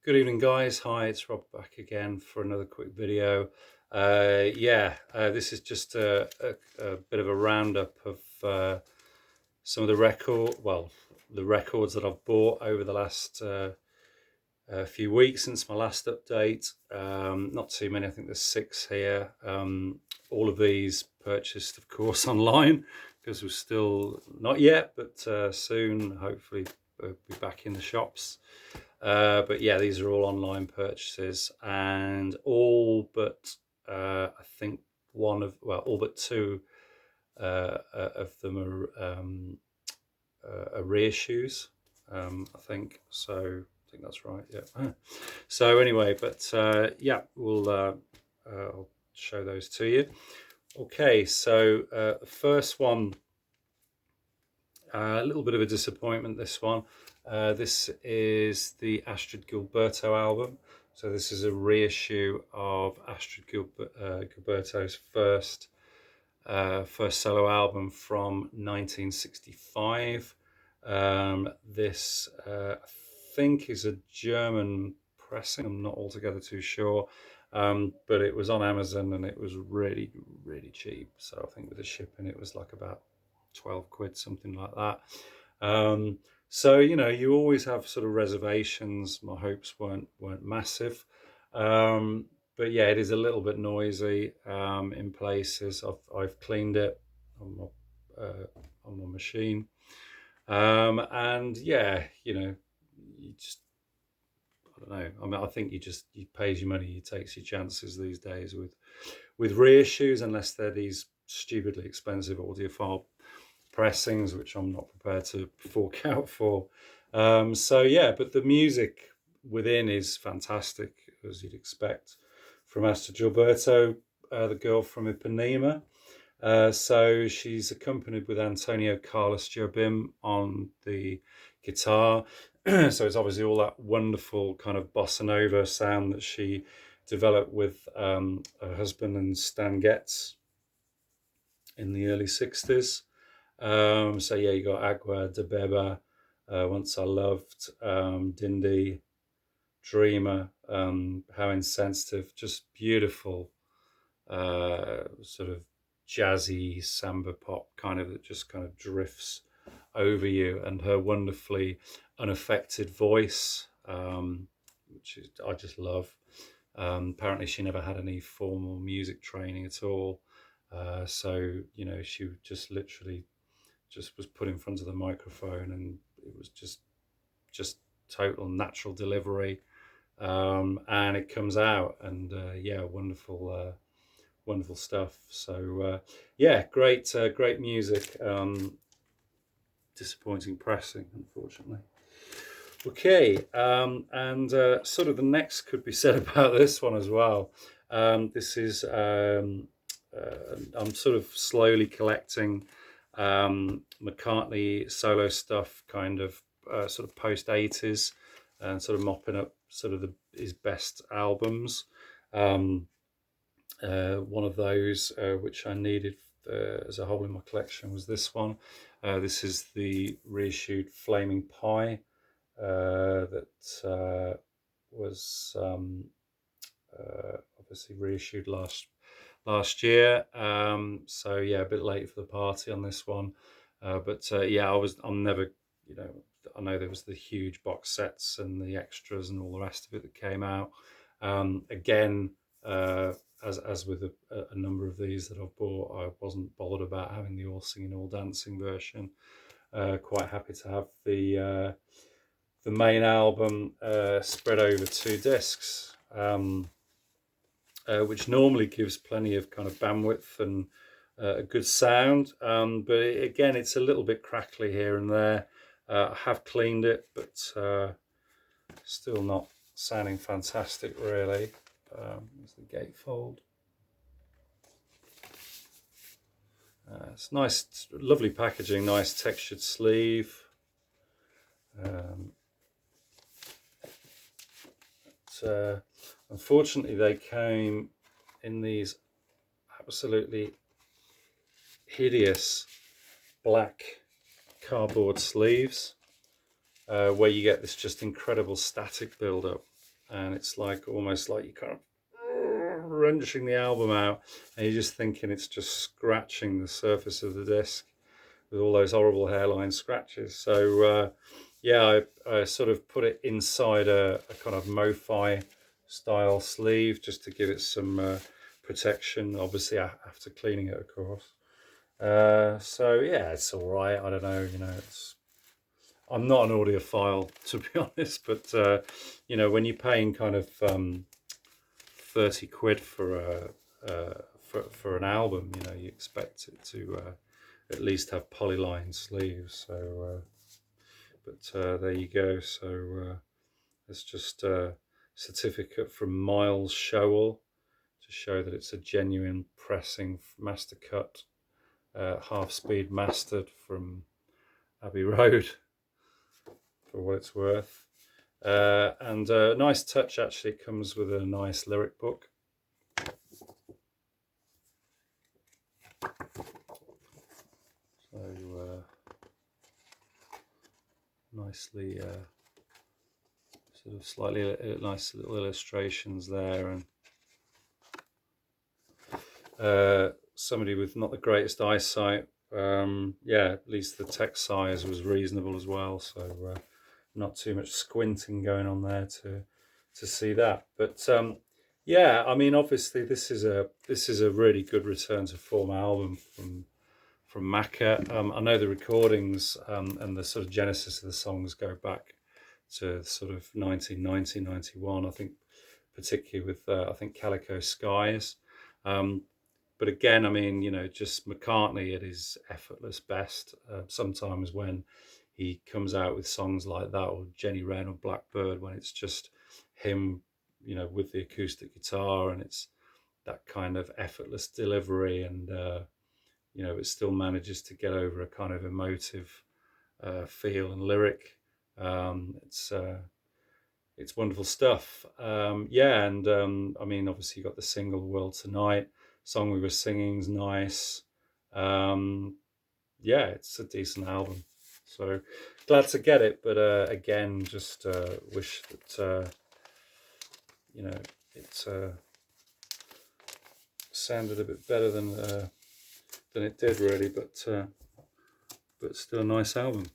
Good evening, guys. Hi, it's Rob back again for another quick video. This is just a bit of a roundup of some of the records that I've bought over the last few weeks since my last update. Not too many. I think there's six here. All of these purchased, of course, online because we're still not yet, but soon, hopefully, be back in the shops. But yeah, these are all online purchases, and all but I think all but two of them are reissues. I think so. I think that's right. Yeah. So anyway, but yeah, I'll show those to you. Okay, so the first one, a little bit of a disappointment. This one. This is the Astrid Gilberto album. So this is a reissue of Astrid Gilberto's first solo album from 1965. This I think is a German pressing. I'm not altogether too sure, but it was on Amazon and it was really, really cheap. So I think with the shipping, it was like about 12 quid, something like that. So you always have sort of reservations. My hopes weren't massive, but yeah, it is a little bit noisy in places. I've cleaned it on my machine, and yeah, you just I don't know. I mean, I think you pays your money, you takes your chances these days with reissues, unless they're these stupidly expensive audiophile pressings, which I'm not prepared to fork out for. So yeah, but the music within is fantastic, as you'd expect from Asta Gilberto, the girl from Ipanema. So she's accompanied with Antonio Carlos Jobim on the guitar. So it's obviously all that wonderful kind of bossa nova sound that she developed with her husband and Stan Getz in the early 60s. So yeah, you got Agua de Beba, Once I Loved, Dindy, Dreamer, How Insensitive, just beautiful, sort of jazzy samba pop kind of that just kind of drifts over you, and her wonderfully unaffected voice, I just love. Apparently, she never had any formal music training at all. So she just literally just was put in front of the microphone, and it was just total natural delivery, and it comes out, and yeah, wonderful stuff. So yeah, great music. Disappointing pressing, unfortunately. Okay, and sort of the next could be said about this one as well. This is I'm sort of slowly collecting McCartney solo stuff, kind of sort of post 80s, and sort of mopping up sort of his best albums. Um, One of those which I needed as a whole in my collection was this one. This is the reissued Flaming Pie that was obviously reissued last year. So yeah, a bit late for the party on this one, but yeah, I'm never, you know, I know there was the huge box sets and the extras and all the rest of it that came out. Again, as with a number of these that I've bought, I wasn't bothered about having the all singing, all dancing version. Quite happy to have the main album spread over two discs, which normally gives plenty of kind of bandwidth and a good sound. But again, it's a little bit crackly here and there. I have cleaned it, but still not sounding fantastic, really. There's the gatefold. It's nice, lovely packaging, nice textured sleeve. Unfortunately, they came in these absolutely hideous black cardboard sleeves, where you get this just incredible static buildup. and it's like almost like you kind of wrenching the album out, and you're just thinking it's just scratching the surface of the disc with all those horrible hairline scratches. So yeah, I sort of put it inside a kind of MoFi style sleeve just to give it some protection, obviously after cleaning it, of course. So yeah, it's all right. I don't know, I'm not an audiophile, to be honest, but when you're paying kind of 30 quid for for an album, you expect it to at least have polyline sleeves. So, there you go. So it's just a certificate from Miles Showell to show that it's a genuine pressing master cut, half speed mastered from Abbey Road, for what it's worth. And a nice touch, actually, it comes with a nice lyric book. So nicely, sort of slightly nice little illustrations there, and somebody with not the greatest eyesight, yeah, at least the text size was reasonable as well, so not too much squinting going on there to see that. But yeah, I mean, obviously this is a really good return to form album from Macca. I know the recordings and the sort of genesis of the songs go back to sort of 1990, 91, I think, particularly with I think Calico Skies. But again, I mean, just McCartney at his effortless best. Sometimes when he comes out with songs like that, or Jenny Wren or Blackbird, when it's just him, with the acoustic guitar, and it's that kind of effortless delivery, and it still manages to get over a kind of emotive feel and lyric. It's wonderful stuff. Yeah, and I mean, obviously you got the single "World Tonight." Song we were singing's nice. Yeah, it's a decent album. So glad to get it, but again, just wish that it sounded a bit better than it did, really. But still a nice album.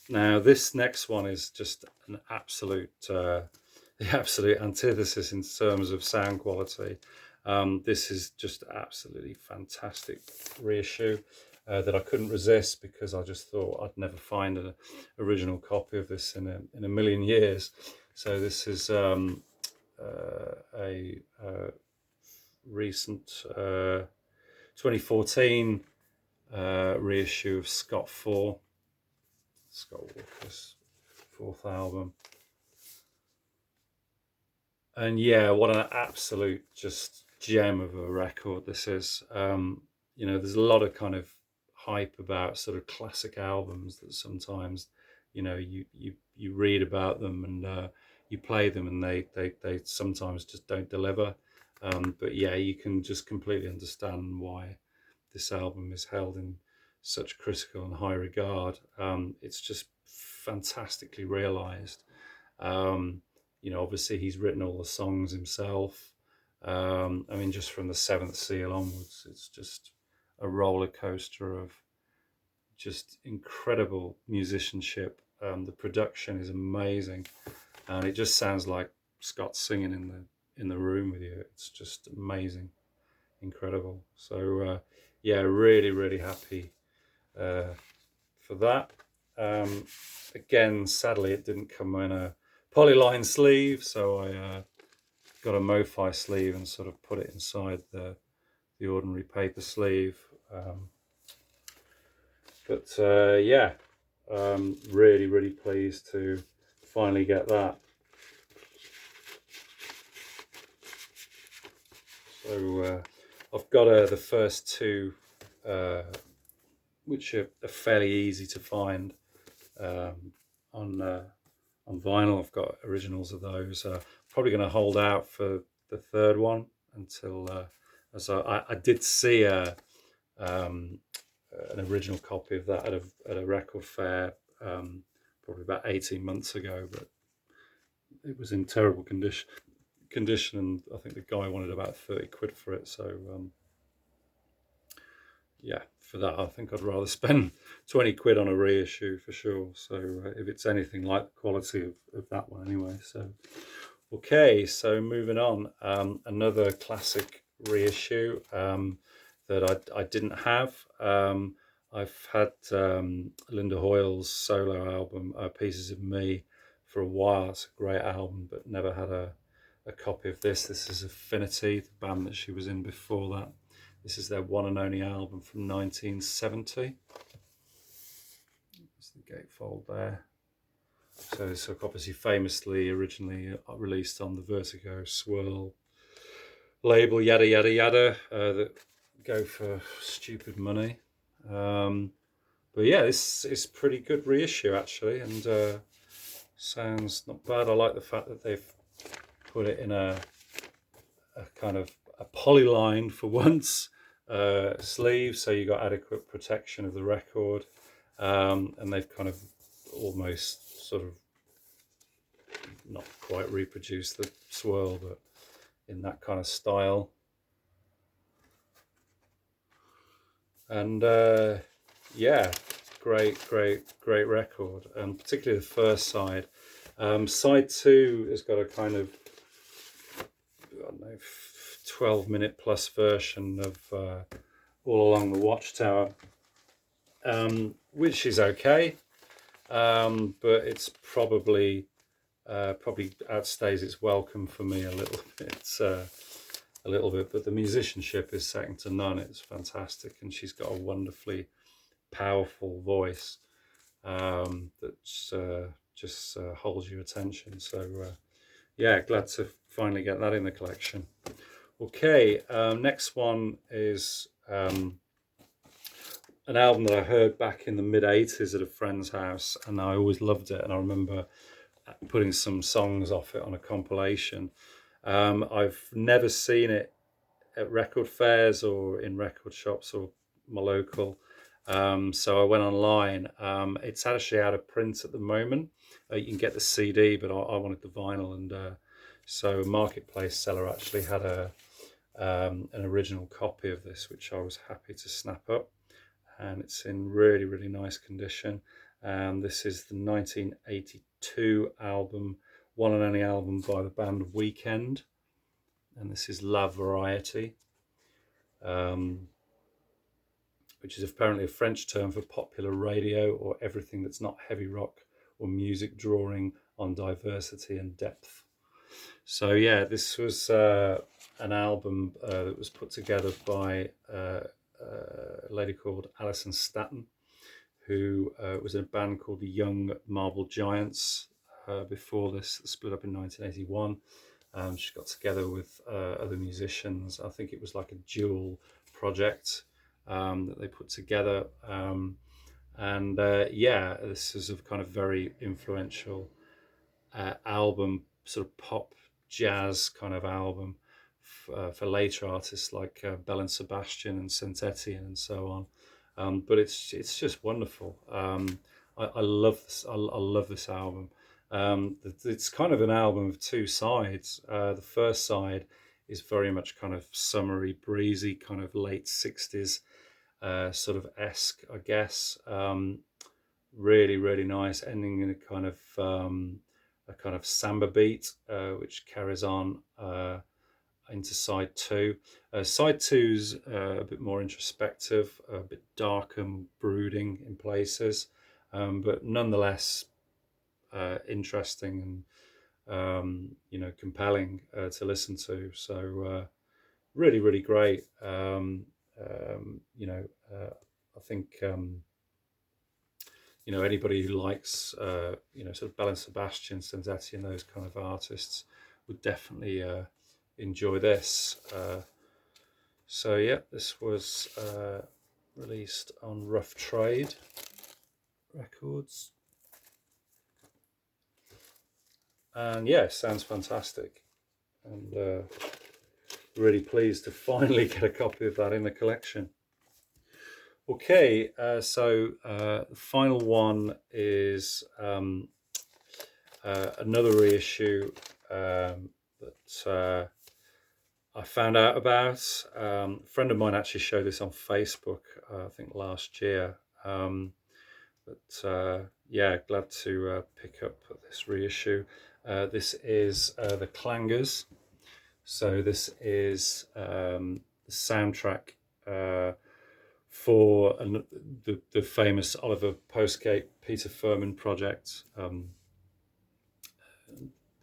Now this next one is just an absolute the absolute antithesis in terms of sound quality. This is just absolutely fantastic reissue that I couldn't resist, because I just thought I'd never find an original copy of this in a million years. So this is a recent 2014 reissue of Scott 4. Scott Walker's fourth album. And yeah, what an absolute just gem of a record this is. There's a lot of kind of hype about sort of classic albums that sometimes, you read about them, and you play them, and they sometimes just don't deliver. But yeah, you can just completely understand why this album is held in such critical and high regard. It's just fantastically realized. Obviously he's written all the songs himself. I mean, just from the Seventh Seal onwards, it's just a roller coaster of just incredible musicianship. The production is amazing, and it just sounds like Scott singing in the room with you. It's just amazing, incredible. So yeah, really, really happy for that. Again, sadly, it didn't come in a polyline sleeve, so I got a MoFi sleeve and sort of put it inside the ordinary paper sleeve. But yeah, really, really pleased to finally get that. So I've got the first two, which are fairly easy to find on vinyl. I've got originals of those. Probably going to hold out for the third one until as I did see an original copy of that at a record fair, probably about 18 months ago, but it was in terrible condition, and I think the guy wanted about 30 quid for it. So yeah, for that I think I'd rather spend 20 quid on a reissue for sure. So if it's anything like the quality of that one anyway. So okay, so moving on, another classic reissue that I didn't have. I've had Linda Hoyle's solo album, Pieces of Me, for a while. It's a great album, but never had a copy of this. This is Affinity, the band that she was in before that. This is their one and only album from 1970. There's the gatefold there. So it's obviously famously originally released on the Vertigo Swirl label, yada yada yada, that go for stupid money. But yeah, this is pretty good reissue actually, and sounds not bad. I like the fact that they've put it in a kind of a polylined, for once, sleeve, so you got adequate protection of the record, and they've kind of almost sort of not quite reproduced the swirl, but in that kind of style. And yeah, great record, and particularly the first side. Side 2 has got a kind of, I don't know, 12-minute plus version of All Along the Watchtower, which is okay, but it's probably outstays its welcome for me a little bit. But the musicianship is second to none. It's fantastic, and she's got a wonderfully powerful voice that just holds your attention. So yeah, glad to finally get that in the collection. Okay, next one is an album that I heard back in the mid-80s at a friend's house, and I always loved it, and I remember putting some songs off it on a compilation. I've never seen it at record fairs or in record shops or my local, so I went online. It's actually out of print at the moment. You can get the CD, but I wanted the vinyl, and so a marketplace seller actually had an original copy of this, which I was happy to snap up, and it's in really nice condition. This is the 1982 album, one and only album by the band Weekend, and this is La Variety, which is apparently a French term for popular radio or everything that's not heavy rock or music drawing on diversity and depth. So yeah, this was an album that was put together by a lady called Alison Staton, who was in a band called the Young Marble Giants before this, split up in 1981. She got together with other musicians. I think it was like a dual project that they put together. And yeah, this is a kind of very influential album, sort of pop jazz kind of album for later artists like Belle and Sebastian and Saint Etienne and so on. But it's just wonderful. I love this. I love this album. It's kind of an album of two sides. The first side is very much kind of summery, breezy, kind of late 60s sort of esque, I guess. Really nice, ending in a kind of samba beat, which carries on into side 2. Side 2's a bit more introspective, a bit darker, brooding in places, but nonetheless interesting and compelling to listen to. So really great. I think anybody who likes sort of Belle and Sebastian, Saint Etienne, those kind of artists would definitely enjoy this. So yeah, this was released on Rough Trade Records, and yeah, sounds fantastic, and really pleased to finally get a copy of that in the collection. Okay, the final one is another reissue that I found out about. A friend of mine actually showed this on Facebook, I think last year. Yeah, glad to pick up this reissue. This is the Clangers. So this is the soundtrack for the famous Oliver Postgate Peter Furman project.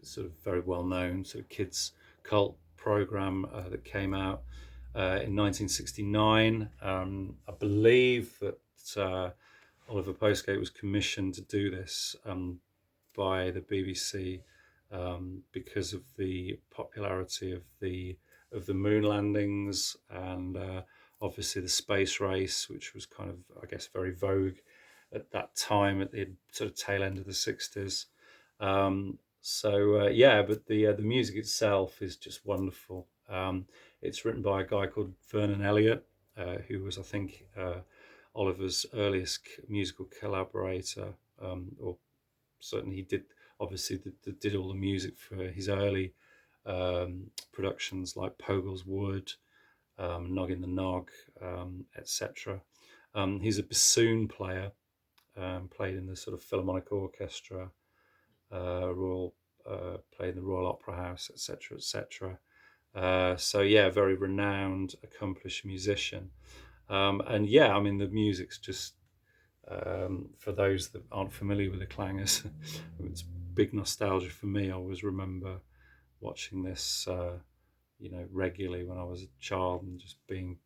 Sort of very well known sort of kids cult program that came out in 1969. I believe that Oliver Postgate was commissioned to do this by the BBC because of the popularity of the moon landings and obviously the space race, which was kind of, I guess, very vogue at that time at the sort of tail end of the 60s. Yeah, but the music itself is just wonderful. It's written by a guy called Vernon Elliott, who was, I think, Oliver's earliest musical collaborator, or certainly he did. Obviously, did all the music for his early productions like Pogle's Wood, Noggin the Nog, etc. He's a bassoon player, played in the sort of Philharmonic Orchestra, Royal, played in the Royal Opera House, etc., etc. So yeah, very renowned, accomplished musician. And yeah, I mean the music's just for those that aren't familiar with the Clangers, it's big nostalgia for me. I always remember watching this, regularly when I was a child and just being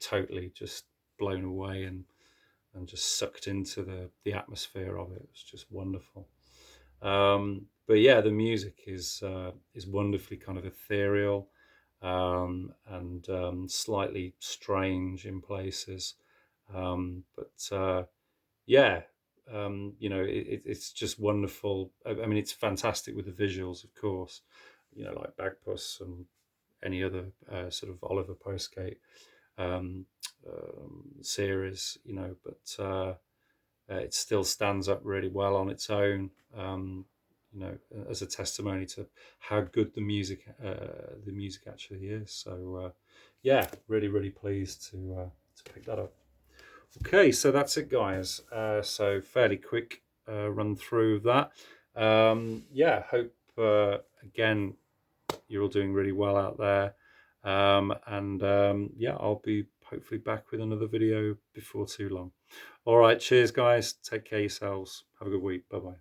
totally just blown away and just sucked into the atmosphere of it. It was just wonderful. But yeah, the music is wonderfully kind of ethereal and slightly strange in places. But yeah, it's just wonderful. I mean, it's fantastic with the visuals, of course, like Bagpuss and any other sort of Oliver Postgate um, series, but it still stands up really well on its own, as a testimony to how good the music actually is. So, yeah, really, really pleased to pick that up. Okay, so that's it, guys. So fairly quick run through of that. Yeah, hope again you're all doing really well out there. And yeah, I'll be hopefully back with another video before too long. All right, cheers, guys. Take care of yourselves. Have a good week. Bye bye.